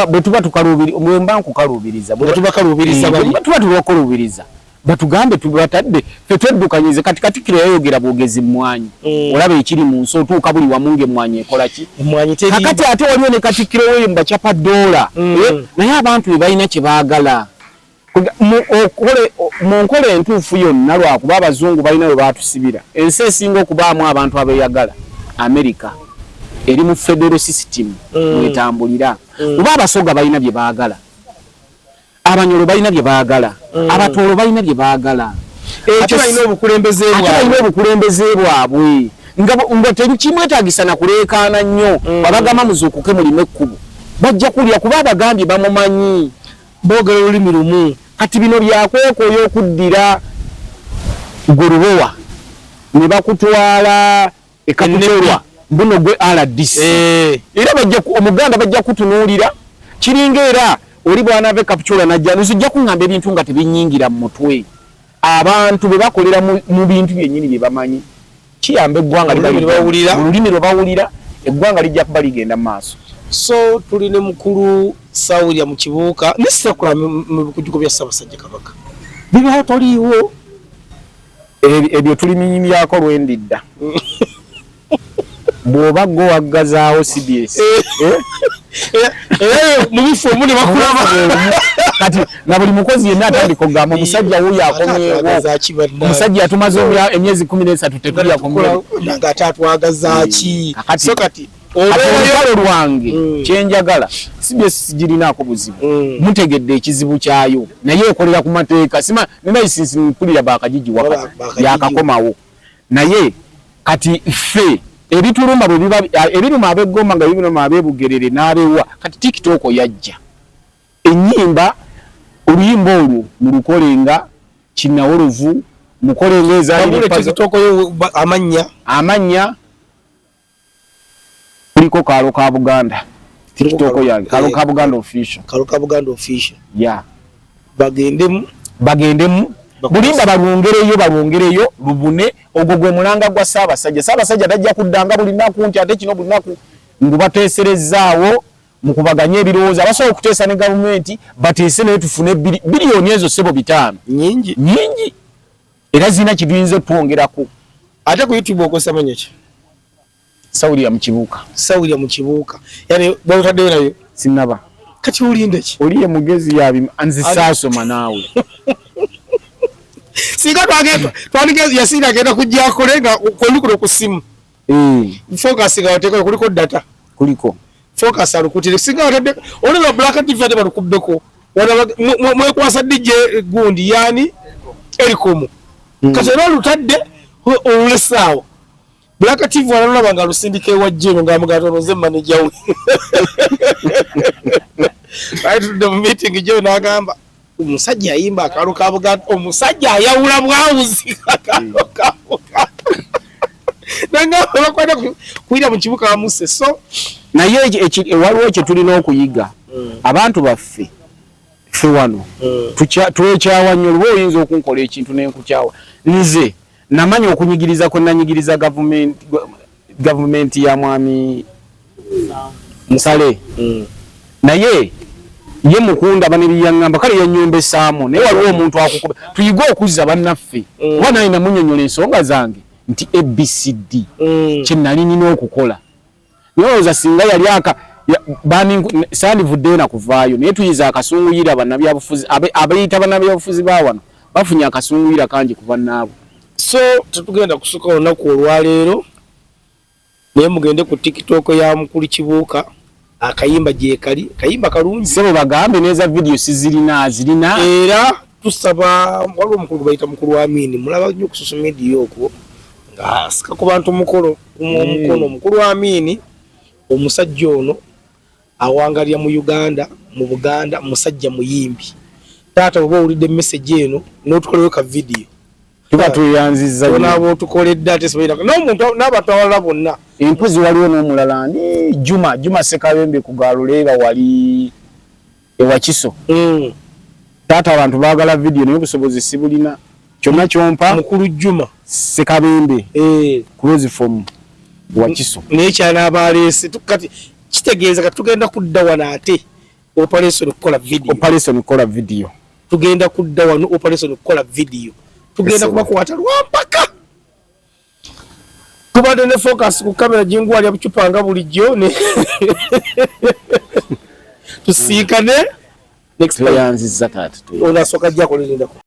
bwe tuba tukalubiriza mwemba nkukalubiriza bwe tuba kalubiriza tuba tubakalubiriza batugambe tubatadde fe tweddukanyirize kati kire yayogera bwogezi mmwanyi olaba ekiri mu nsi otuuka buli wamunge mmwanyi ekola ki kakati ate waliwo ne katikiro weyo mbacapa dola naye abantu be balina kye baagala mu nkola entuufu yonna lwakuba abazungu balina we baatusibira ensi esinga okubaamu abantu abeeyagala America eri mu federal system mwetambulira kuba abasoga balina bye baagala abanyolo balina bye baagala abatoolo balina bye baagala ekyo balina obukulembeze bwabwe nga tekimwetaagisa na kuleekaana nnyo babagamba muzuukuke mulime ekkubo bajja kulya kuba abagambye bamumanyi boogera olulimi lumu kati bino byakwekooya okuddira golubowa ne bakutwala ekakuterwa buno gwe RDC era omuganda bajja kutunuulira kiringa era oli bw'anaava ekapchula najja nzijja kuŋŋamba ebintu nga tebinyingira mu mutwe abantu bwe bakolera mu bintu byennyini bye bamanyi kiyamba eggwanga olulimi lwe bawulira eggwanga lijja kuba ligenda mu maaso. So tuli ne mukulu Sawulya mu kibuuka nesakula mu bikujuko bya Ssaabasajja Kabaka bibaho toliiwo ebyo tulimimyako lwendidda bw'oba gwe waggazaawo CBS mubifo omuli bakulaba kati na buli mukozi yenna atandika okugamba omusajja wuyo akomyewo omusajja yatumaze emyezi 13 tetuli akomyewo nga atatwagazaaki so kati olwalo lwange kyenjagala CBS girinaako buzibu mutegedde ekizibu kyayo naye ekolera ku mateeka sima ne license mpulira bakajiji wakati yakakomawo naye kati ffe ebitulumba bwe biba ebiruma ab'eggomba nga bibiruma ab'ebugerere n'abewa kati TikTok yajja ennyimba oluyimba olwo mu lukolenga kinnawolovu mukolenga ezaali TikTok amanya kuliko Kalo ka Buganda TikTok yange Kalo ka Buganda official ya bagendemu bulimba balwongereyo lubune ogwo gwe mulanga gwa Ssaabasajja tajja kuddanga bulinaku nti ate kino bulinaku ngubateeserezaawo mukubaganya ebirowoozo abasobola okuteesa ne gavumenti bateese naye tufune biliyoni ezo ssebo 5 nyingi era zina kiduyinza twongerako ate ku YouTube okosa manya ki Sawulya mu kibuuka yani bwotaddeyo nayo sinaba kati olinde ki oliye mugezi yabi anzisaasoma naawe singa twandike yasina agenda kujja akolenga kolukulo ku simu focus nga wateka kuliko data kuliko focus alukutire singa watadde olaba Black TV ate balukubbeko mwekwasa DJ gundi yani erikomu kati olutadde olulesaawo Black TV walaba nga lusindike wajjeno nga mugatonoze manager we right to the meeting je n'agamba omusajja ayimba Akalo ka Buganda omusajja ayawula bwawuzi Akalo ka Buganda nanga bakwenda kuira mu kibuga amuse so naye waliwo kye tulina okuyiga abantu baffe ffe wano twekyawa nnyo olwo oyinza okunkola ekintu n'enkukyawa nze namanya okunyigiriza kwe nanyigiriza gavumenti ya mwami Nsale naye ye mukunda banebiyangamba kale yanyombe saamo naye waliwo omuntu akukuba tuyiga okuzza bannaffe oba naye namunyonyola ensonga zange nti ABCD kye nali nina okukola nyoza singa yali sandivuddeyo nakuvaayo naye tuyiza akasunguyira bannabyabufuzi abayita bannabyabufuzi bawano bafunye akasunguyira kangi kuva naabo. So tutugenda kusuka olunaku olwaleero naye mugende ku TikTok ya mukulu kibuuka akayimba gye kali kayimba kalungi sebo bagambe neza video zirina era tusaba waliwo omukulu bayita mukulu wa Amini mulaba nnyo ku social media okwo nga asika ku bantu mukono mukulu wa Amini omusajja ono awangalya mu Uganda mu Buganda musajja muyimbi taata oba owulidde message eno n'otukolewo ka video tuba tuyanziza nabo tukoledde ate sibayina n'omuntu n'abantu abalala bonna empuzi waliwo n'omulala ni Juma Sekabembe ku Galuleba wali ewakiso taata abantu baagala video naye obusobozi sibulina kyonna kyompa mukulu Juma Sekabembe close from wakiso naye kyana abaleese tukati kitegeeza ka tugenda kudda wano ate operation kola video tugenda kudda wano operation kola video tugenda kubakwata lwampaka tubadde ne focus ku kamera jingwali abucupanga bulijjo ne tusiikane next time yanziza kati ona soka jako linda